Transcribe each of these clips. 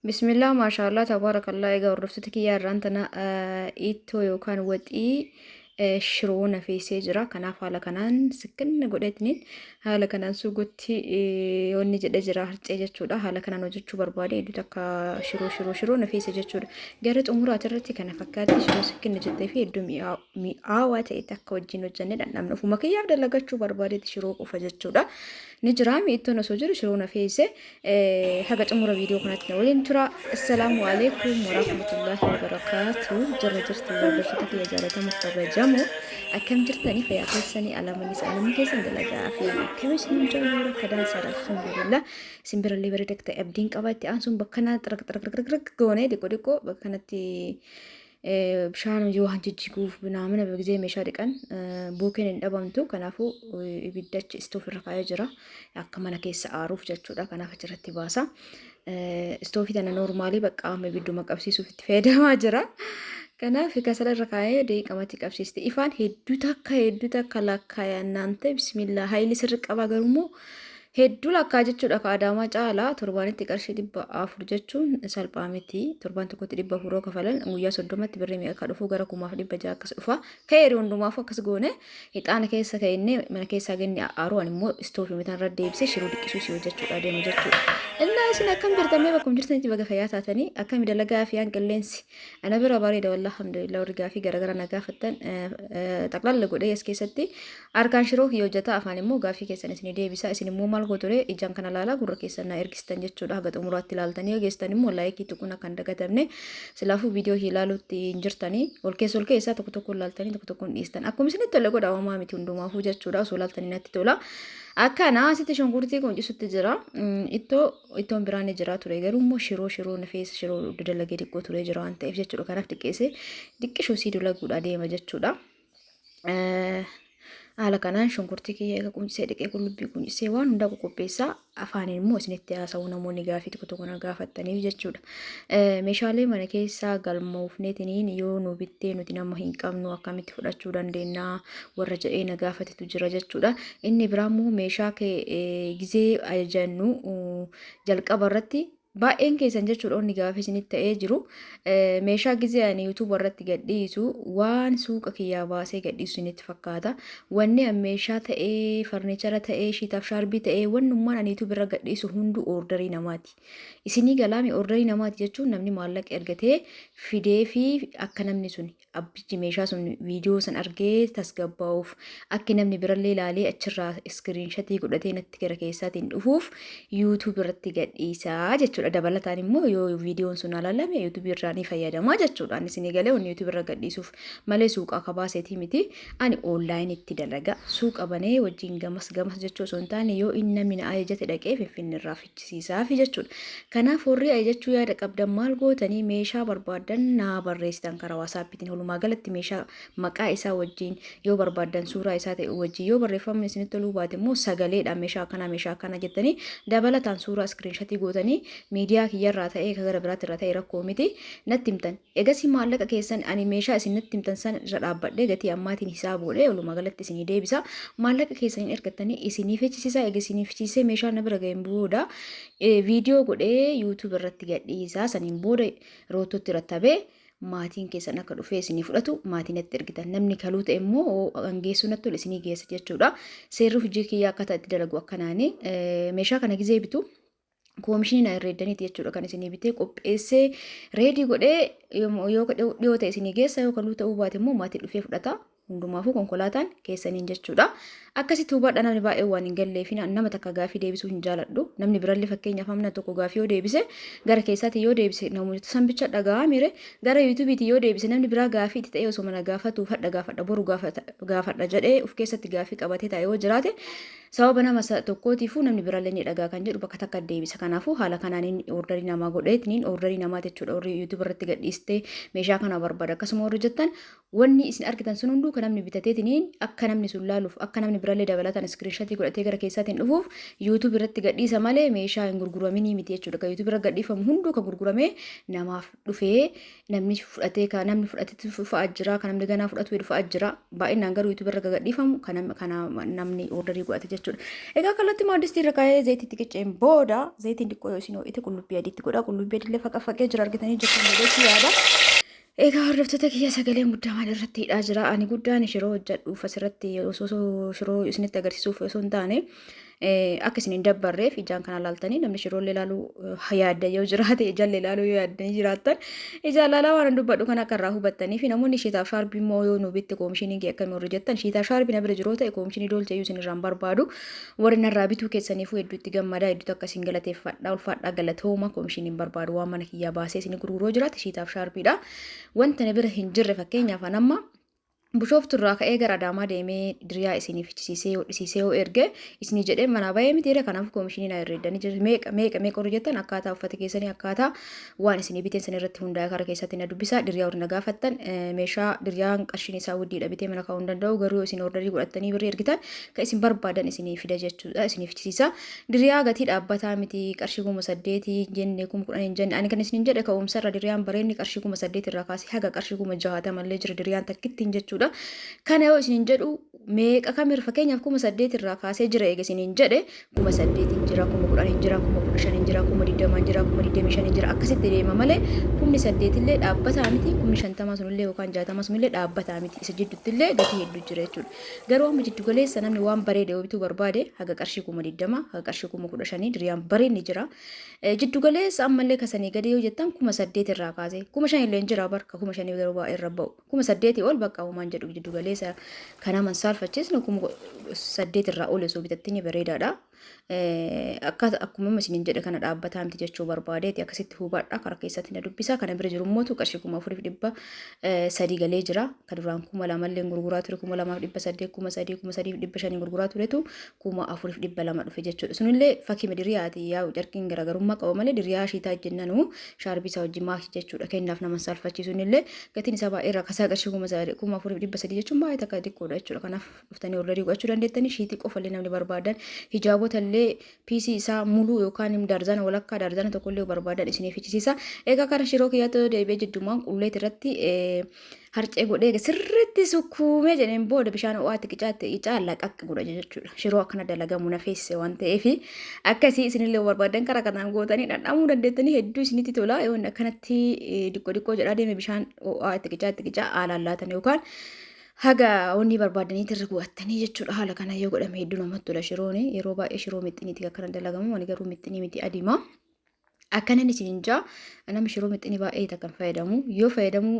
Bismillah, maashaallah, tabaarakallah. Egaa hordoftoota kiyyaa irraan tana ittoo yookaan waxii shiroo nafeessee jira. Kanaaf haala kanaan sikkinna godhatiniin haala kanaan suugutti wanni jedhe jira harcee jechuudha. Haala kanaan hojjechuu barbaade hedduu takka shiroo nafeesse jechuudha. Gara xumuraati irratti kana fakkaatti shiroo sikkinna jettee fi hedduu mi'aawaa ta'e akka wajjin hojjannee dhandhamna. Ofuma kiyyaaf dalagachuu barbaadeeti shiroo qofa jechuudha. Ni jira mi'ittoon osoo jiru shiroo nafeesse haga xumura viidiyoo kanatti na waliin tura. Assalaamu alaikum warahmatullahi wabarakatuh. Jarra jirtu hordoftoota kiyya jaalatamuuf kabajamoo akkam jirtanii fayyaa keessanii alamanni isaanii keessan dalagaa fi akkamiis nun jaalala akka daansaadha alhamdulillah. Simbirallee bareedaa ta'e abdiin qabaatti aansuun bakka na xiraq goonee xiqqoo bakka kanatti bishaan waan jijjiguuf naamina bigzee meeshaa dhiqan buukeen hin dhabamtu. Kanaafuu ibiddachi istoofii irra kaa'ee jira akka mana keessa aaruuf jechuudha. Kanaaf achirratti baasa. Istoofii tana noormaalii bakka amma ibidduma qabsiisuuf itti fayyadamaa jira. Kanaaf kasala irra kaa'ee deeqamatti qabsiiste. Ifaan hedduu takka lakkaayaan naante bismillah hayli sirri qabaa garuu hedduu lakkaa jechuudha. Ka adaamaa caalaa torbaanitti qarshii 400 jechuun salphaa miti. Torbaan tokkotti 400 kafalan guyyaa 30tti birrii meeqa dhufu gara 1600 akkas dhufa. Ka'ee hundumaaf akkas goone ixaana keessa ka'inne mana keessaa ganni aaru immoo istoofii mitaan irra deebisee shiroo dhiqisuu si hojjechuudha deemu jechuudha. Innaa isin akkam jirtamee bakka jirtanitti baga fayyaa taatanii akkami dalagaa fi qilleensi ana bira bareeda wallahi alhamdulillah. Warri gaafii garagara nagaa fattan xaqlalla godhee as keessatti harkaan shiroo hojjeta afaan immoo gaafii keessan isin deebisa. Isin immoo maal gootore ijaan kana laalaa gurra keessan na ergistan jechuudha. Haga xumuraatti ilaaltanii geestan immoo laayikii tuquna kan dagatamne silaafuu viidiyoo ilaaluutti hin jirtanii ol keessaa tokko ilaaltanii tokko dhiistan akkuma isinitti tolle godha waamaa miti hundumaafuu jechuudha. Osoo ilaaltanii natti tola. Akkana asitti shunkurtii quncisutti jira. Ittoon biraan jira ture garuu immoo shiroo nafeessa shiroo dalagee dhiqoo ture jira waan ta'eef jechuudha. Kanaaf dhiqqishuu sii dalaguudha deema jechuudha. Haala kanaan shunkurtii kiyya eega quncisee dhiqee qullubbii quncisee waan hundaa qopheessaa afaaniin immoo isinitti haasa'uu namoonni gaafii tokko na gaafataniif jechuudha. Meeshaalee mana keessaa galmoofneetiniin yoo nu bittee nuti nama hin qabnu akkamitti fudhachuu dandeenya warra jedhee na gaafatetu jira jechuudha. Inni biraa immoo meeshaa gizee ajannu jalqaba irratti baay'een keessan jechuudha onni gaafii isinitti ta'ee jiru. Meeshaa gizee ani YouTube irratti gadhiisu waan suuqa kiyyaa baasee gadhiisu isinitti fakkaata. Wanni meeshaa ta'ee farnichara ta'ee shiitaaf shaarbii ta'ee wannummaan ani YouTube irra gadhiisu hundu orderii namaati. Isinii galaami orderii namaati jechuun namni maallaqa ergatee fidee fi akka namni sun abbichi meeshaa sun viidiyoo san argee tasgabbaa'uuf akka namni birallee ilaalee achirraa iskiriinshatii godhatee natti gara keessaatiin dhufuuf YouTube irratti gadhiisaa jechuudha. Dabalataan immoo yoo viidiyoon sun alaalame YouTube irraa ni fayyadamaa jechuudha. Ani isin galee onni YouTube irra gadhiisuuf malee suuqa kabaaseetii miti. Ani online itti dalaga suuqa banee wajjin gamas jechuu osoo hin taane yoo inni namni na ajajate dhaqee finfinne irraa fichisiisaafi jechuudha. Kanaaf warri ajajachuu yaada qabdan maal gootanii meeshaa barbaadan naa barreessitan karaa WhatsAppitiin walumaa galatti meeshaa maqaa isaa wajjin yoo barbaadan suuraa isaa ta'e wajjin yoo barreeffamni isinitti toluu baate immoo sagaleedhaan meeshaa kana jettanii dabalataan suuraa iskiriinshatii gootanii miidiyaa kiyyarraa ta'ee gara biraatti irraa ta'e rakkoo miti natti himtan. Egasii maallaqa keessan ani meeshaa isin natti himtan san irra dhaabbadhee gatii ammaatiin hisaaboodhe walumaa galatti isinii deebisa. Maallaqa keessaniin ergattanii isinii fichisiisaa. Egaa isinii fichisiisee meeshaa na bira ga'een booda viidiyoo godhee YouTube irratti gadhiisaa. Saniin booda roottotti rattabee maatiin keessan akka dhufee isinii fudhatu maatiin itti ergitan. Namni kaluu ta'e immoo hangeessuu natti tole isinii geessa jechuudha. Seerri hojii kiyyaa akkaataa itti dalagu akkanaani meeshaa kana gizee bitu koomishinii na herreeddaniiti jechuudha. Kan isinii bitee qopheessee reedii godhee yoo dhiyoo ta'e isinii geessa yoo kaluu ta'uu baate immoo maatii dhufee fudhata. Hundumaafuu konkolaataan keessaniin jechuudha. Akkasitti hubadha namni baay'ee waan hin galleef nama takka gaafii deebisuu hin jaaladhu. Namni birallee fakkeenyaaf hamna tokko gaafii yoo deebise gara keessaatti yoo deebise namoota san bicha dhaga'aa mire gara yuutuubiitti yoo deebise namni biraa gaafii itti ta'ee osoo mana gaafatuuf gaafadha boru gaafadha jedhee of keessatti gaafii qabatee taa'ee yoo jiraate sababa nama tokkootiifuu namni birallee ni dhagaa kan jedhu bakka takka deebisa. Kanaafuu haala kanaan orderii namaa godheetiniin orderii namaa jechuudha. Warri yuutuub irratti gadhiistee meeshaa kana barbaada akkasuma warri jettan wanni isin argitan sun hunduu kan namni bitateetiniin akka namni sun laaluuf akka namni birallee dabalatan iskiriinshatii godhatee gara keessaatiin dhufuuf YouTube irratti gadhiisa malee meeshaa hin gurguraminii miti jechuudha. Kan YouTube irra gadhiifamu hunduu kan gurguramee namaaf dhufee namni fudhatee kan namni fudhatee dhufaa jira kan namni ganaa fudhatu dhufaa jira. Baay'inaan garuu YouTube irra gadhiifamu kan namni orderii godhate jechuudha. Egaa kallattii maaddistii irra kaa'ee zayitiitti qiceen booda zayitiin xiqqoo yoo isin ho'ite qullubbii adiitti godha. Qullubbii adillee faqafaqee jira argitanii jirtan jedheetti yaada. Egaa hordoftoota kiyya sagalee muddamaan irratti hidhaa jira. Ani guddaan shiroo hojjedhuuf asirratti osoo shiroo isinitti agarsiisuuf osoo hin taane akka isin hin dabbarreef ijaan kana laaltanii namni shiroollee ilaaluu yaadda yoo jiraate ijallee ilaaluu yoo yaaddanii jiraattan ijaan laalaa waan dubbadhu kan akka irraa hubattanii fi namoonni shiitaaf shaarbii immoo yoo nu bitti koomishinii akka nu warri jettan shiitaaf shaarbii na bira jiroo ta'e koomishinii doolchee isin irraan barbaadu warri narraa bituu keessaniifuu hedduutti gammadaa hedduutti akka isin galateeffadhaa ulfaadhaa galatooma koomishiniin barbaadu waan mana kiyyaa baasee isin gurguroo jiraate shiitaaf shaarbiidha. Wanta na bira hin jirre fakkeenyaaf anamma Bishooftu irraa ka'ee gara Adaamaa deemee diriyaa isiniif hodhisiisee yoo erge isinii jedhee manaa bahee mitiire kanaaf koomishinii naa herreeddanii jiru meeqa warri jettan akkaataa uffata keessanii akkaataa waan isinii biteen san irratti hundaa'e karaa keessatti na dubbisaa diriyaa warri na gaafattan meeshaa diriyaan qarshiin isaa wuddiidha bitee mana kaa'uu hin danda'u garuu isin ordarii godhattanii birrii ergitan kan isin barbaadan isinii fida jechuudha isiniif hodhisiisa diriyaa gatii dhaabbataa miti qarshii 8,000 jenne 10,000 jenne ani kan isin jedhe ka'umsarra diriyaan bareenni qarshii 8,000 irraa kaasee haga qarshii 60,000 mallee jira diriyaan takkittiin jechuudha. Kana yoo isin jedhu meeqa kamir fakkeenyaaf 8,000 irraa kaasee jira eega isin jedhe 8,000 jira 10,000 jira 15,000 jira 20,000 jira 25,000 jira akkasitti deema malee 8,000 illee dhaabbataa miti 50,000 sunillee yookaan 60,000 sunillee dhaabbataa miti isa jidduutti illee gatii hedduu jira jechuudha. Garuu amma jiddu galeessa namni waan bareede yoo bituu barbaade haga qarshii 20,000 haga qarshii 15,000 diriyaan bareedni jira. Jiddu galeessa ammallee kasanii gadi yoo jettan 8,000 irraa kaasee 5,000 illee jira barka 5,000 garuu baay'ee irra ba'u 8,000 ol bakka uumaan jedhu jiddu galeessa kana man saalfachiisnu 8,000 irraa ol osoo bitattini bareedaadha. Akkuma isin jedhe kana dhaabbataa miti jechuu barbaadeeti akkasitti hubadha karaa keessatti na dubbisaa kana bira jiru immoo qarshii 4,300 galee jira kan duraan 2,000 illee gurguraa ture 2,800 3,500 gurguraa turetu 4,200 dhufe jechuudha. Sunillee fakkii diriyaati yaa'u carqiin garaagarummaa qaba malee diriyaa shiitaa jennanu shaarbii isaa wajjin maakii jechuudha. Kennaaf nama saalfachiisuun illee gatiin isaa baay'ee rakkasaa qarshii 4,300 jechuun baay'ee takka xiqqoodha jechuudha. Kanaaf dhuftanii ordarii godhachuu dandeettanii shiitii qofa illee namni barbaadan hijaabota illee PC isaa muluu yookaan darzana walakkaa darzana tokko illee barbaadan isiniif fichisiisa. Egaa kana shiroo kiyyaatti deebi'ee jidduumaan qulleet irratti harcee godhee sirriitti sukkuumee jedheen booda bishaan ho'aatti qicaa laqaqqa godha jechuudha. Shiroo akkana dalagamu na feesse waan ta'eef akkasii isinillee barbaadan karaa kanaan gootanii dhandhamuu dandeettanii hedduu isinitti tola. Yoo akkanatti diqqoo jedhaa deeme bishaan ho'aatti qicaa haalaan laatan yookaan haga wanni barbaadaniitti irra bu'attanii jechuudha. Haala kana yoo godhame hedduu namatti tola shiroon yeroo baay'ee shiroo mixiniiti akkana dalagamu ani garuu mixinii miti adiima. Akkanan isin jaa namni shiroo mixinii baay'ee takkan fayyadamu yoo fayyadamu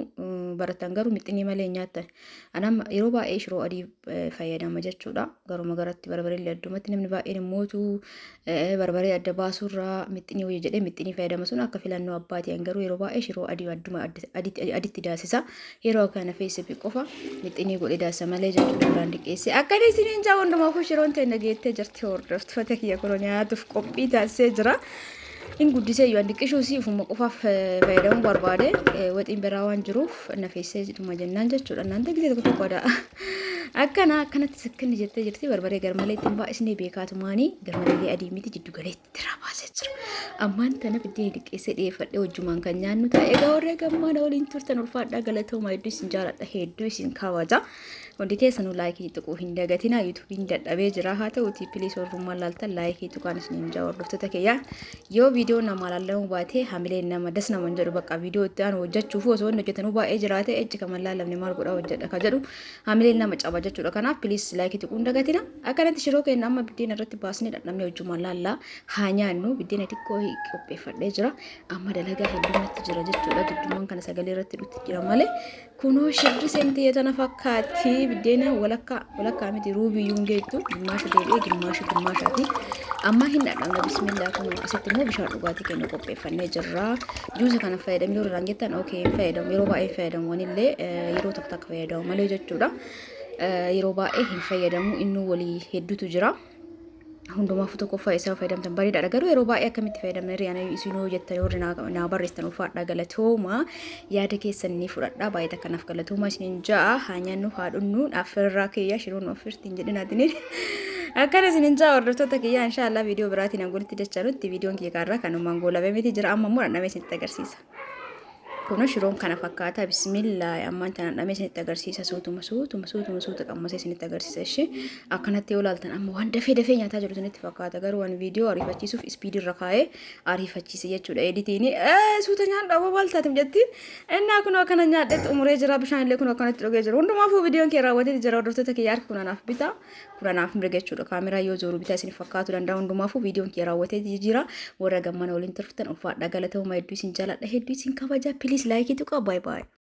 baratan garuu mixinii malee nyaatan anam yeroo baay'ee shiroo adii fayyadama jechuudha. Garuma garatti barbaree addumatti namni baay'een immootu barbaree adda baasurraa mixinii wayii jedhee mixinii fayyadama sun akka filannoo abbaatiin garuu yeroo baay'ee shiroo adii adduma aditti daasisa yeroo kana feesipi qofa mixinii godhee daasa malee jechuudha biraan diqeesse akkana isin jaa hundumaafuu shiroon ta'e nageettee jirti hordoftoota kiyya kun nyaatuuf qophii taasisee jira. In guddisee yoo andiqishuu si ufuma qofaaf fayyadamuu barbaade waxiin biraa waan jiruuf na feessee dhuma jennaan jechuudha. Naanta gisee tokko tokkodha. Akkanatti sakkanni jettee jirti barbaree garmalee ittiin baay'isnee beekaatumaanii garmalee adii miti jiddu galeetti rabaasee jira. Ammaan tana biddeen diqqeessee dhiyeeffadhee wajjumaan kan nyaannu ta'a. Egaa warree gammaana waliin turtan ulfaadhaa galatooma hedduu isin jaaladha hedduu isin kawaja. Hundi keessanuu laayikii tuquu hin dagatinaa yuutuubiin dadhabee jira haa ta'uutii piliis warrummaan laaltan laayikii tuqaan isin jaa hordoftoota kiyyaa yoo viidiyoo nama laallamu baatee hamileen nama das naman jedhu bakka viidiyoo itti aanu hojjechuuf osoo inni hojjetanuu baay'ee jiraate ejji kan laallamne maal godhaa hojjedha ka jedhu hamileen nama caba jechuudha. Kanaaf piliis laayikii tuquu hin dagatina akkanatti shiroo keenya amma biddeen irratti baasnee dhadhamne wajjumaan laallaa haa nyaannu biddeen xiqqoo qopheeffadhee jira amma dalagaa hedduumatti jira jechuudha. Jidduumaan kana sagalee irratti dhutti jira malee kunoo shirri seentii tana fakkaatti biddeen walakkaa miti ruubii yungeettu gimmaasha deebi'ee gimmaashaati amma hin dhadhamna bismillah kun asitti immoo bishaan dhugaatii keenya qopheeffannee jirra. Juusa kana fayyadamuu yoo irraan jettan okay fayyadamu yeroo baay'ee fayyadamu wanillee yeroo tokko takka fayyadamu malee jechuudha. Yeroo baay'ee hin fayyadamu inni walii hedduutu jira. hundumaaf tokko faayisaa fayyadamtan bareedaadha. Garuu yeroo baay'ee akkamitti fayyadamne riyaana isinoo jettanii warri naa barreessan ulfaadha galatooma yaada keessan ni fudhadha baay'ee akkanaaf galatooma isiniin ja'a haa nyaannu haa dhunnu afirraa kiyya shiroon ofirtiin jedhinaatini. Akkana isiniin ja'a hordoftoota kiyya inshaallah viidiyoo biraatiin angolitti dachanutti viidiyoon kiyya kaarraa kanumaan goolabee miti jira amma immoo dhandhamee isinitti agarsiisa. Kuno shiroon kana fakkaata bismillah ammaan tan dhandhamee isinitti agarsiisa suuta qammasee isinitti agarsiisa ishee akkanatti yoo ilaaltan amma waan dafee nyaataa jiru isinitti fakkaata garuu waan viidiyoo ariifachiisuuf ispiidii irra kaa'ee ariifachiise jechuudha editiin suuta nyaan dhaaboo maal taatim jettiin innaa kun akkana nyaadhetti umuree jira bishaan illee kun akkanatti dhugee jira hundumaafuu viidiyoon kee raawwatee jira hordoftoota kiyya harka kunanaaf bita kunanaaf mirga jechuudha kaameraa yoo zooru bitaa isin fakkaatu danda'a hundumaafuu viidiyoon kee raawwatee jira warra gammana waliin turtan ulfaadha galatooma hedduu isin jaaladha hedduu isin kabaja please like it. Bye bye.